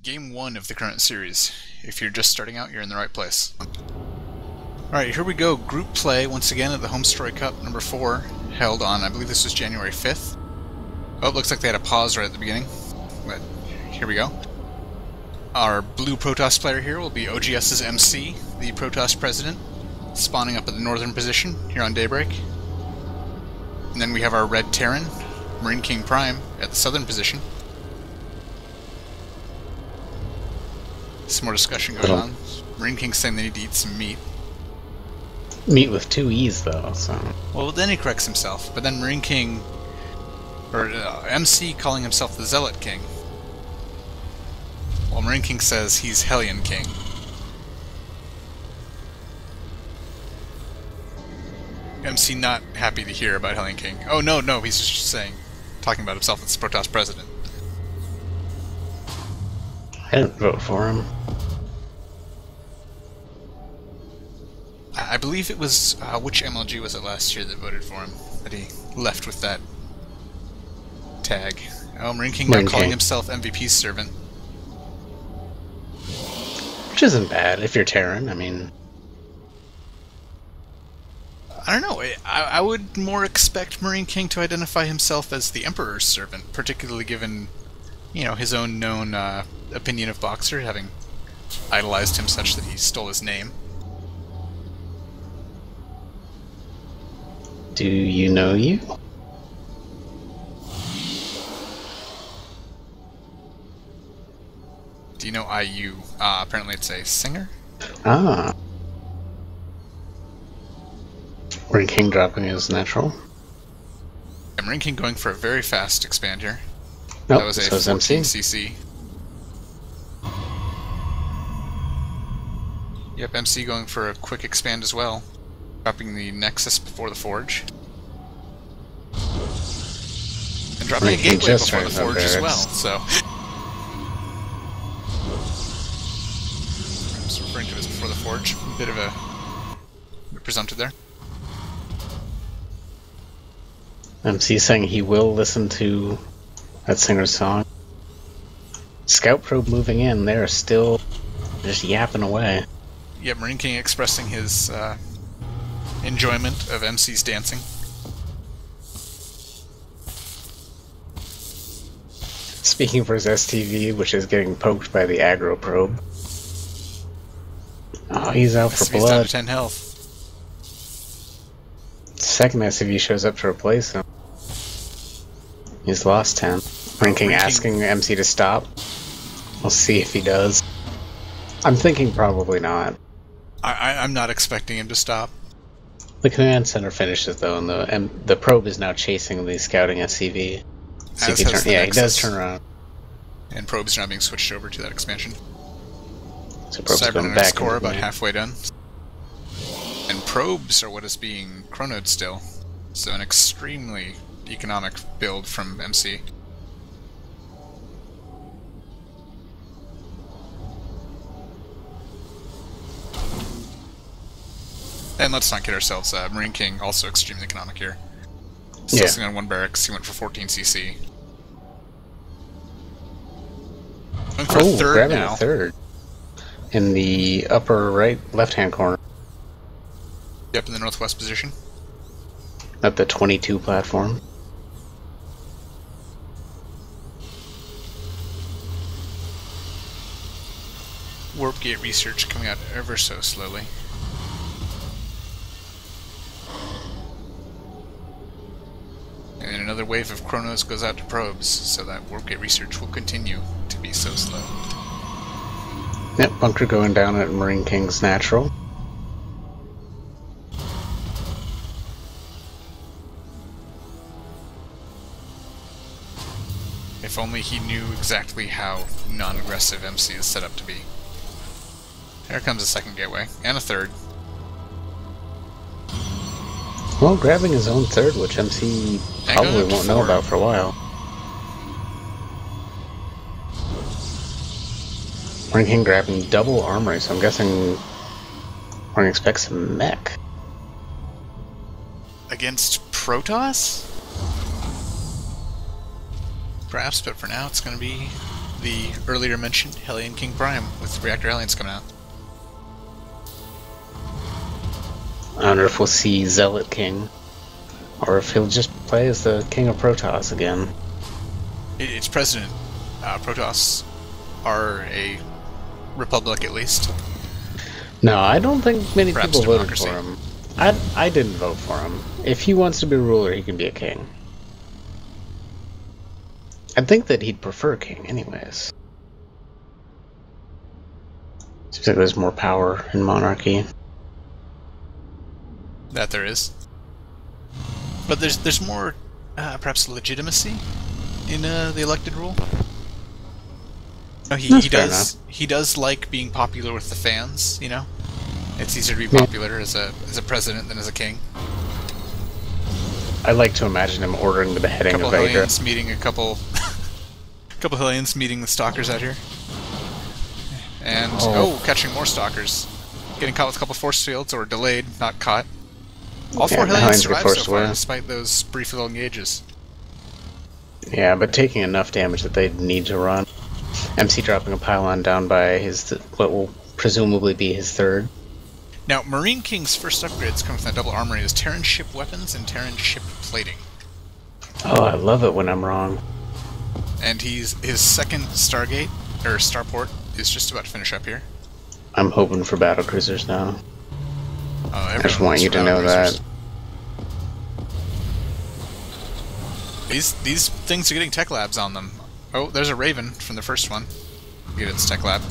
Game 1 of the current series. If you're just starting out, you're in the right place. Alright, here we go. Group play, once again, at the HomeStory Cup number 4, held on, I believe this was January 5th. Oh, it looks like they had a pause right at the beginning, but here we go. Our blue Protoss player here will be oGsMC, the Protoss president, spawning up at the northern position here on Daybreak. And then we have our red Terran, MarineKingPrime, at the southern position. Some more discussion going on. Marine King's saying they need to eat some meat. Meat with two E's, though, so... Well, then he corrects himself, but then Marine King... or MC calling himself the Zealot King. While Marine King says he's Hellion King. MC not happy to hear about Hellion King. Oh, no, he's just saying... talking about himself as Protoss president. I didn't vote for him. I believe it was, which MLG was it last year that voted for him? That he left with that tag. Oh, Marine King now calling himself MVP's servant. Which isn't bad if you're Terran, I mean... I don't know, I would more expect Marine King to identify himself as the Emperor's servant, particularly given, you know, his own known opinion of Boxer, having idolized him such that he stole his name. Do you know you? Do you know IU? Apparently it's a singer? Ah. Marine King dropping his natural. Yeah, Marine King going for a very fast expand here. Nope, that was a so 14 MC. CC. Yep, MC going for a quick expand as well. Dropping the Nexus before the Forge. And dropping a Gateway before the Forge as well, so... I'm just referring to it as before the Forge. A bit of a presumptive there. MC saying he will listen to that singer's song. Scout probe moving in, they're still just yapping away. Yeah, Marine King expressing his enjoyment of MC's dancing. Speaking for his STV, which is getting poked by the aggro probe. Oh, he's out for STV's blood. down to 10 health. Second SCV shows up to replace him. He's lost 10. Marine King asking MC to stop. We'll see if he does. I'm thinking probably not. I'm not expecting him to stop. The command center finishes though, and the probe is now chasing the scouting SCV. So he does turn around. And probes are now being switched over to that expansion. So probe's going back. Core about halfway done. And probes are what is being chronoed still. So an extremely economic build from MC. And let's not kid ourselves, Marine King also extremely economic here. Still sitting on one barracks, he went for 14 CC. Going for a third grabbing now. a third. In the upper right, left-hand corner. Yep, in the northwest position. At the 22 platform. Warp gate research coming out ever so slowly. And then another wave of chronos goes out to probes, so that warp gate research will continue to be so slow. Yep, bunker going down at Marine King's natural. If only he knew exactly how non-aggressive MC is set up to be. There comes a second gateway, and a third. Well, grabbing his own third, which MC probably won't know about for a while. Marine King grabbing double armory, so I'm guessing we're going to expect some mech. Against Protoss? Perhaps, but for now it's going to be the earlier mentioned MarineKingPrime with Reactor Hellions coming out. I wonder if we'll see Zealot King, or if he'll just play as the King of Protoss again. It's President. Protoss are a republic, at least. No, I don't think many Perhaps people voted democracy. for him. I didn't vote for him. If he wants to be a ruler, he can be a king. I think that he'd prefer king, anyways. Seems like there's more power in monarchy. That there is. But there's more, perhaps, legitimacy in the elected rule. No, he does like being popular with the fans, you know? It's easier to be popular as a president than as a king. I like to imagine him ordering the beheading of Vader. Hellions meeting a couple Hellions meeting the stalkers out here. And catching more stalkers. Getting caught with a couple force fields, or delayed, not caught. All four Hellions survived so far, despite those brief little engages. Yeah, but taking enough damage that they'd need to run. MC dropping a pylon down by what will presumably be his third. Now, Marine King's first upgrades come from that double armory is Terran ship weapons and Terran ship plating. Oh, I love it when I'm wrong. And his second Stargate, or Starport, is just about to finish up here. I'm hoping for battlecruisers now. I just want you to know that. These things are getting tech labs on them. Oh, there's a Raven from the first one. Get its tech lab.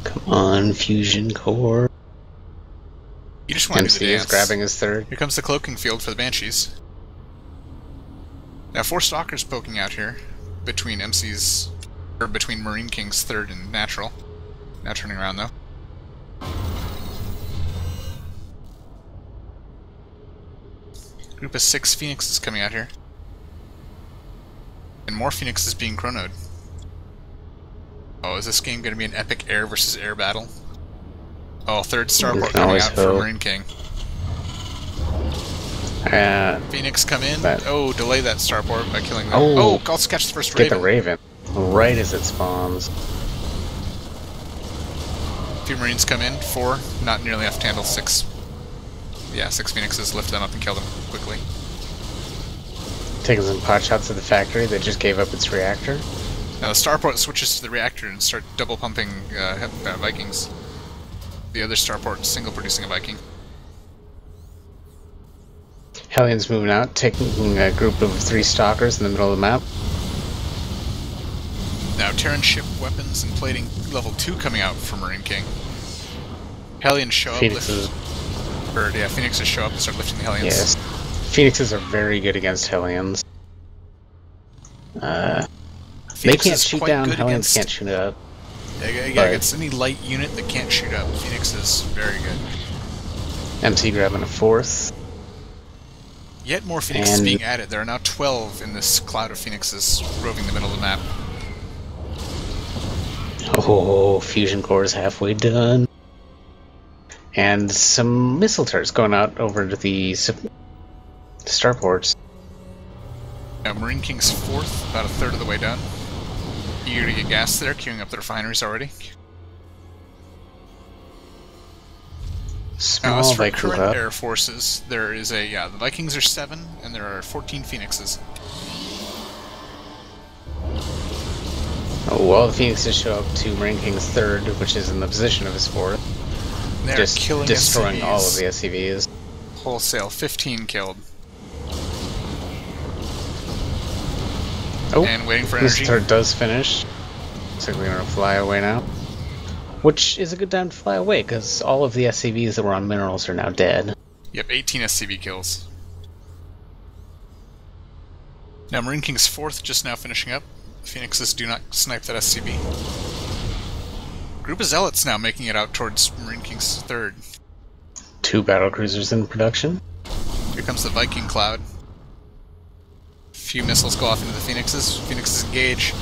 Come on, fusion core. You just want to do the dance. MC is grabbing his third. Here comes the cloaking field for the Banshees. Now 4 stalkers poking out here between between Marine King's third and natural. Now turning around though. Group of 6 Phoenixes coming out here. And more Phoenixes being chronoed. Oh, is this game going to be an epic air versus air battle? Oh, third starport coming out for Marine King. Phoenix come in. Oh, delay that starport by killing them. Oh, also catch the first Raven. Get the Raven. Right as it spawns. A few Marines come in. 4, not nearly enough to handle 6. Yeah, 6 Phoenixes, lift them up and kill them quickly. Taking some pot shots at the factory that just gave up its reactor. Now the starport switches to the reactor and start double pumping Vikings. The other starport single producing a Viking. Hellions moving out, taking a group of 3 stalkers in the middle of the map. Now Terran ship weapons and plating level 2 coming out for Marine King. Hellions show up. Phoenixes. Phoenixes show up and start lifting the Hellions. Yes. Phoenixes are very good against Hellions. They can't shoot down, Hellions can't shoot up. Yeah, against any light unit that can't shoot up, Phoenix is very good. MC grabbing a 4th. Yet more Phoenixes being added. There are now 12 in this cloud of Phoenixes roving the middle of the map. Oh, fusion core is halfway done. And some missile turrets going out over to the starports. Now Marine King's 4th, about a third of the way done. Eager to get gas there, queuing up the refineries already. Now, as for current air forces, there is the Vikings are 7, and there are 14 Phoenixes. Oh, well, the Phoenixes show up to Marine King's 3rd, which is in the position of his 4th. They're just killing destroying SCVs. all of the SCVs. Wholesale, 15 killed. Oh, and waiting for energy. This turret does finish. Looks like we're going to fly away now. Which is a good time to fly away, because all of the SCVs that were on minerals are now dead. Yep, 18 SCV kills. Now Marine King's 4th just now finishing up. Phoenixes do not snipe that SCV. Group of Zealots now making it out towards Marine King's 3rd. 2 battlecruisers in production. Here comes the Viking cloud. Few missiles go off into the Phoenixes. Phoenixes engage.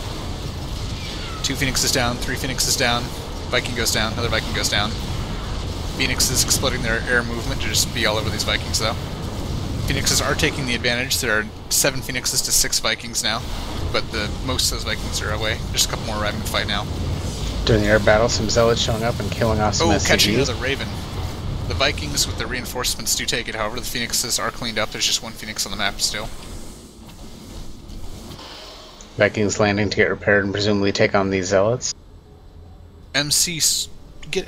2 Phoenixes down, 3 Phoenixes down. Viking goes down, another Viking goes down. Phoenixes exploding their air movement to just be all over these Vikings though. Phoenixes are taking the advantage. There are 7 Phoenixes to 6 Vikings now, but most of those Vikings are away. There's a couple more arriving to fight now. During the air battle, some Zealots showing up and killing off some SCVs. Catching another Raven. The Vikings with the reinforcements do take it, however, the Phoenixes are cleaned up. There's just 1 Phoenix on the map still. Vikings landing to get repaired and presumably take on these Zealots. MC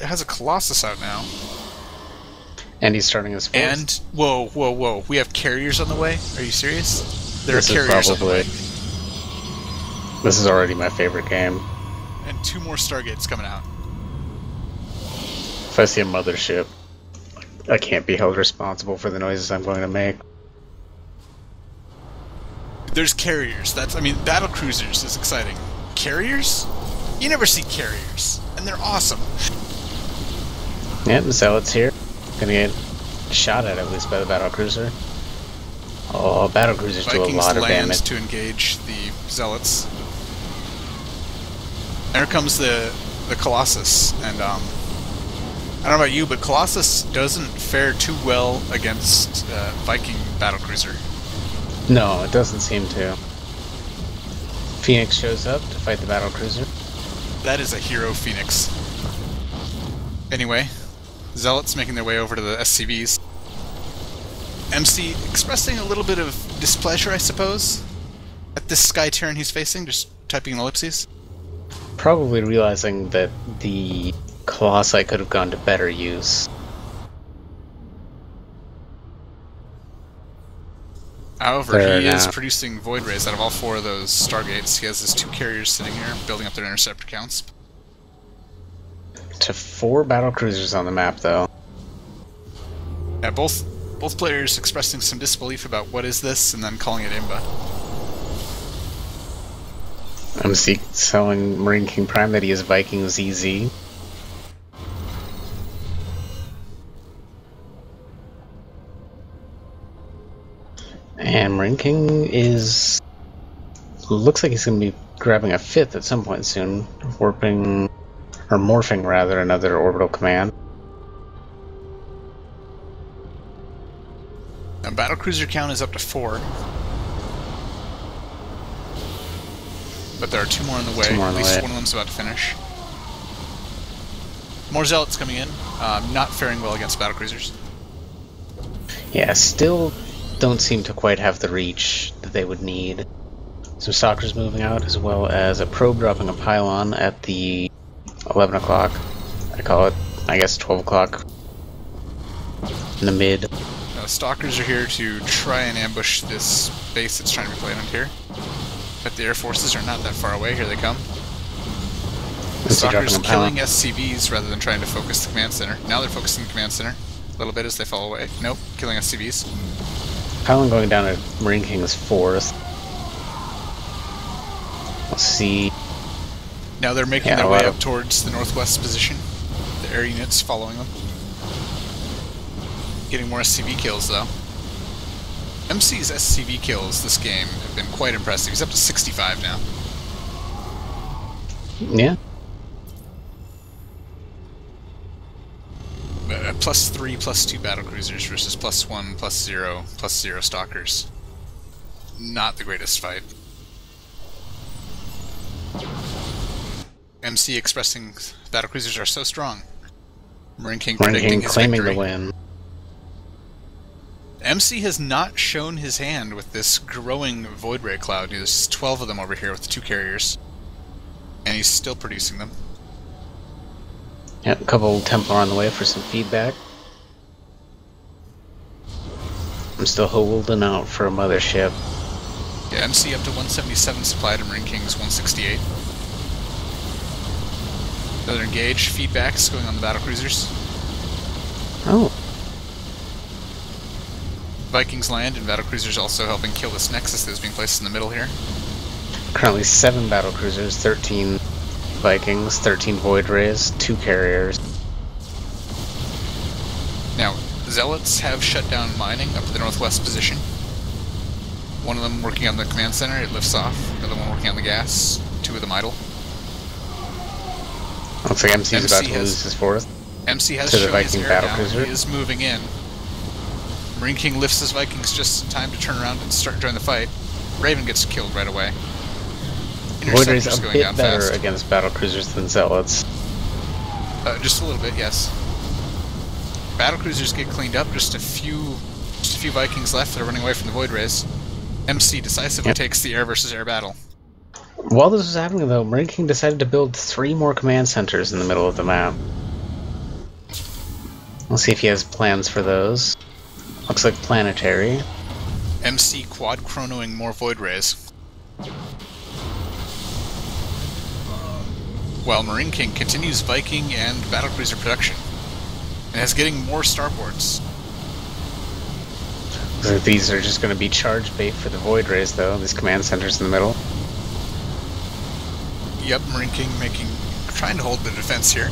has a Colossus out now. And he's starting his force. And, whoa. We have carriers on the way? Are you serious? There are carriers on the way. This is already my favorite game. And 2 more Stargates coming out. If I see a mothership, I can't be held responsible for the noises I'm going to make. There's carriers. Battle cruisers is exciting. Carriers? You never see carriers. And they're awesome. Yep, Zealots here. Gonna get shot at least by the battle cruiser. Oh, battle cruisers do a lot of damage. To engage the Zealots. There comes the Colossus, and I don't know about you, but Colossus doesn't fare too well against Viking battlecruiser. No, it doesn't seem to. Phoenix shows up to fight the battlecruiser. That is a hero Phoenix. Anyway, Zealots making their way over to the SCVs. MC expressing a little bit of displeasure, I suppose, at this Sky Terran he's facing, just typing in ellipses. Probably realizing that the Colossi could have gone to better use. However, he is producing Void Rays out of all 4 of those Stargates. He has his 2 carriers sitting here, building up their interceptor counts. To 4 battle cruisers on the map, though. Yeah, both players expressing some disbelief about what is this, and then calling it Imba. I'm telling MarineKingPrime that he is Viking ZZ. And MarineKing looks like he's going to be grabbing a 5th at some point soon, morphing rather, another orbital command. Now, battlecruiser count is up to 4. But there are 2 more on the way. At least one of them's about to finish. More Zealots coming in. Not faring well against battlecruisers. Yeah, still don't seem to quite have the reach that they would need. Some Stalkers moving out, as well as a probe dropping a pylon at the 11 o'clock. I call it, I guess, 12 o'clock in the mid. Stalkers are here to try and ambush this base that's trying to be played on here. But the Air Forces are not that far away. Here they come. The Stalkers killing SCVs rather than trying to focus the command center. Now they're focusing the command center a little bit as they fall away. Nope, killing SCVs. Pylon going down at MarineKing's 4th. Let's see. Now they're making their way up towards the northwest position. The air units following them. Getting more SCV kills, though. MC's SCV kills this game have been quite impressive. He's up to 65 now. Yeah. +3, +2 battlecruisers versus +1, +0, +0 Stalkers. Not the greatest fight. MC expressing battlecruisers are so strong. MarineKing predicting his claiming victory. the win. MC has not shown his hand with this growing Void Ray cloud. There's 12 of them over here with the 2 carriers. And he's still producing them. Yep, a couple Templar on the way for some feedback. I'm still holding out for a mothership. Yeah, MC up to 177 supply to MarineKing's 168. Another engage, feedbacks going on the battlecruisers. Oh. Vikings land and battlecruisers also helping kill this Nexus that is being placed in the middle here. Currently 7 battlecruisers, 13 Vikings, 13 Void Rays, 2 carriers. Now, Zealots have shut down mining up to the northwest position. One of them working on the command center, it lifts off. Another one working on the gas, 2 of them idle. Looks like MC's about to lose his 4th. MC has to the shown his Viking air down. battlecruiser. He is moving in. Marine King lifts his Vikings just in time to turn around and start join the fight. Raven gets killed right away. Void Ray's Interceptor's a going bit down better fast. against battlecruisers than Zealots. Just a little bit, yes. Battlecruisers get cleaned up. Just a few Vikings left that are running away from the Void Rays. MC decisively takes the air versus air battle. While this was happening, though, Marine King decided to build 3 more command centers in the middle of the map. We'll see if he has plans for those. Looks like planetary. MC quad chronoing more Void Rays. While Marine King continues Viking and battlecruiser production. And is getting more starboards. Looks like these are just going to be charge bait for the Void Rays, though. These command centers in the middle. Yep, Marine King trying to hold the defense here.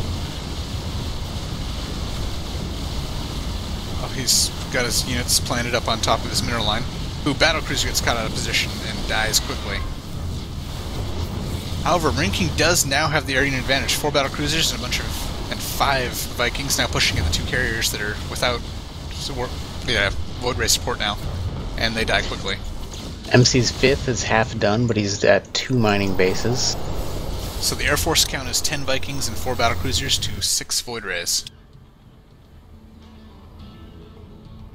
Oh, he's got his units planted up on top of his mineral line. Ooh, battlecruiser gets caught out of position and dies quickly. However, Marine King does now have the air unit advantage. 4 battlecruisers and 5 Vikings now pushing at the 2 carriers that are without Void Ray support now, and they die quickly. MC's 5th is half done, but he's at 2 mining bases. So the Air Force count is 10 Vikings and 4 battlecruisers to 6 Void Rays.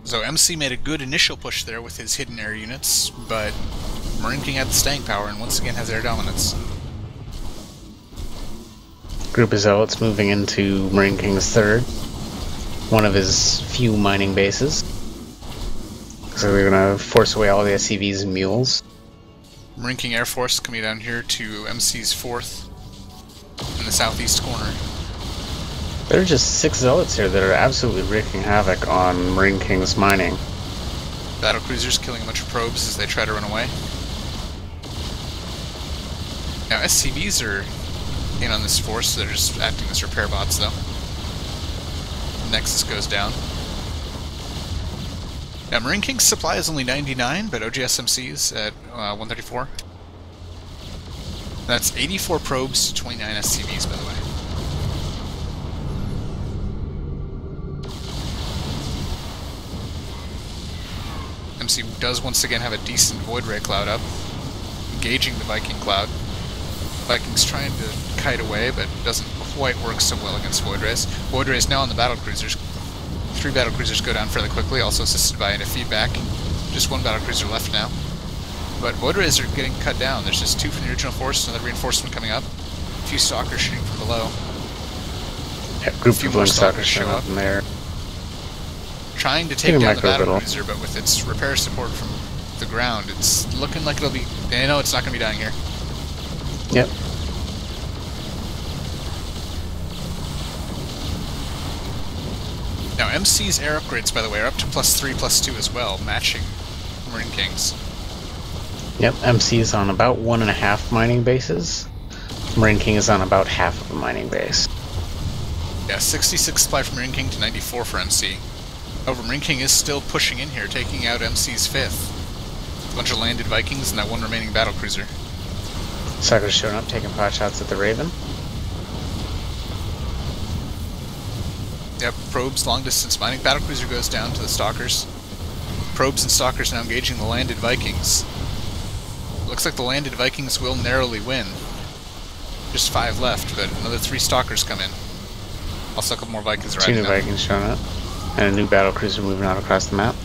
So MC made a good initial push there with his hidden air units, but Marine King had the staying power and once again has air dominance. Group of Zealots moving into Marine King's 3rd. One of his few mining bases. So they're going to force away all the SCVs and mules. Marine King Air Force coming down here to MC's 4th in the southeast corner. There are just 6 Zealots here that are absolutely wreaking havoc on Marine King's mining. Battlecruisers killing a bunch of probes as they try to run away. Now SCVs are in on this force, so they're just acting as repair bots though. Nexus goes down. Now Marine King's supply is only 99, but oGsMC's at 134. That's 84 probes to 29 SCVs, by the way. MC does once again have a decent Void Ray cloud up, engaging the Viking cloud. Viking's trying to kite away, but doesn't quite work so well against Void Rays. Void Rays now on the battlecruisers. 3 battlecruisers go down fairly quickly, also assisted by a feedback. Just 1 battlecruiser left now. But Void Rays are getting cut down. There's just 2 from the original force, another reinforcement coming up. A few stalkers shooting from below. Yeah, group of 1 stalkers show up in there. Trying to take down the battlecruiser, but with its repair support from the ground, it's looking like it'll be... They know it's not going to be dying here. Yep. Now MC's air upgrades, by the way, are up to +3, +2 as well, matching Marine King's. Yep, MC is on about 1.5 mining bases. Marine King is on about half of a mining base. Yeah, 66 supply from Marine King to 94 for MC. However, Marine King is still pushing in here, taking out MC's 5th. A bunch of landed Vikings and that 1 remaining battlecruiser. Stalkers showing up, taking pot shots at the Raven. Yep, probes, long distance mining. Battlecruiser goes down to the stalkers. Probes and stalkers now engaging the landed Vikings. Looks like the landed Vikings will narrowly win. Just 5 left, but another 3 stalkers come in. Also a couple more Vikings arriving. 2 new Vikings showing up. And a new battlecruiser moving out across the map.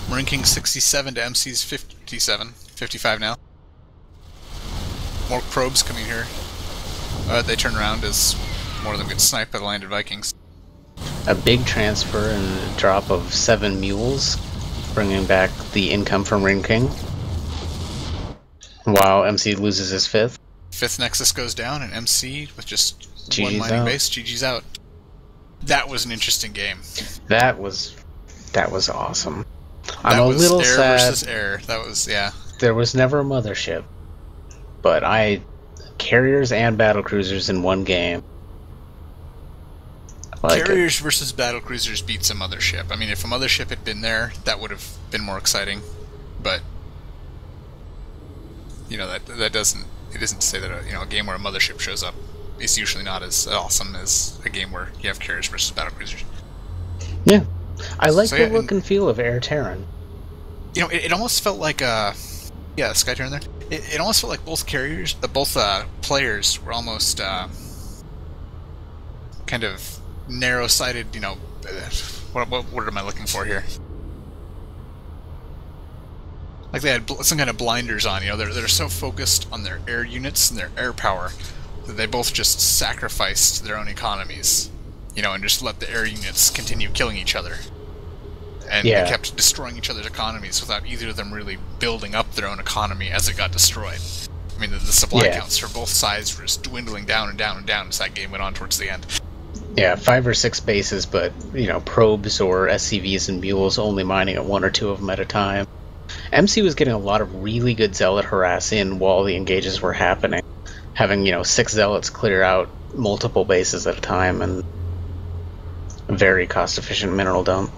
Marine King 67 to MC's 57. 55 now. More probes coming here. They turn around as more of them get sniped by the landed Vikings. A big transfer and a drop of 7 mules, bringing back the income from Marine King. While MC loses his 5th. 5th Nexus goes down, and MC, with just GG's 1 mining out. base, GG's out. That was an interesting game. That was awesome. That I'm a was little air sad. versus air. That was, yeah. There was never a mothership, but carriers and battlecruisers in one game. I like Carriers versus battlecruisers beats a mothership. I mean, if a mothership had been there, that would have been more exciting. But you know that doesn't. It isn't to say that a game where a mothership shows up is usually not as awesome as a game where you have carriers versus battlecruisers. Yeah, I like So, the yeah, look and feel of Air Terran. You know, it almost felt like yeah, Sky Terran there. It almost felt like both carriers, both players were almost kind of narrow-sighted. You know, what am I looking for here? Like they had some kind of blinders on. You know, they're so focused on their air units and their air power that they both just sacrificed their own economies. You know, and just let the air units continue killing each other. And they kept destroying each other's economies without either of them really building up their own economy as it got destroyed. I mean, the supply counts for both sides were just dwindling down and down and down as that game went on towards the end. Yeah, 5 or 6 bases, but, you know, probes or SCVs and mules only mining at 1 or 2 of them at a time. MC was getting a lot of really good zealot harass in while the engages were happening. Having, you know, 6 zealots clear out multiple bases at a time and a very cost-efficient mineral dump.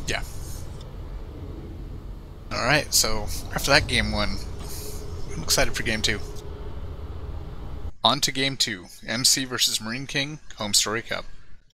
Yeah. Alright, so after that game 1, I'm excited for game 2. On to game 2, MC versus Marine King, HomeStory Cup.